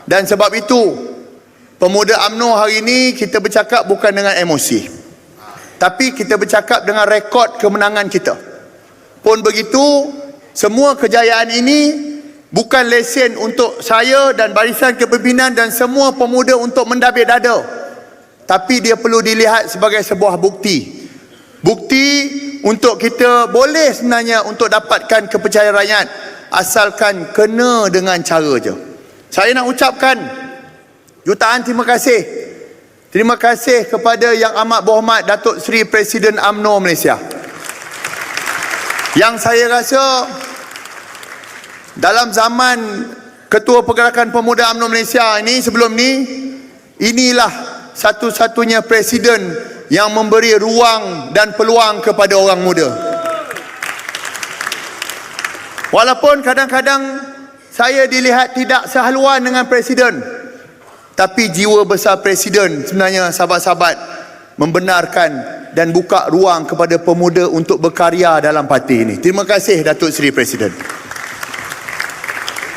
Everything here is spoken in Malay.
Dan sebab itu, pemuda UMNO hari ini kita bercakap bukan dengan emosi, tapi kita bercakap dengan rekod kemenangan kita. Pun begitu, semua kejayaan ini bukan lesen untuk saya dan barisan kepimpinan dan semua pemuda untuk mendabik dada, tapi dia perlu dilihat sebagai sebuah bukti. Bukti untuk kita boleh sebenarnya untuk dapatkan kepercayaan rakyat, asalkan kena dengan cara je. Saya nak ucapkan jutaan terima kasih. Terima kasih kepada Yang Amat Berhormat Datuk Seri Presiden UMNO Malaysia. Yang saya rasa dalam zaman Ketua Pergerakan Pemuda UMNO Malaysia ini, sebelum ni, inilah satu-satunya presiden yang memberi ruang dan peluang kepada orang muda. Walaupun kadang-kadang saya dilihat tidak sehaluan dengan presiden, tapi jiwa besar presiden sebenarnya, sahabat-sahabat, membenarkan dan buka ruang kepada pemuda untuk berkarya dalam parti ini. Terima kasih Datuk Seri Presiden.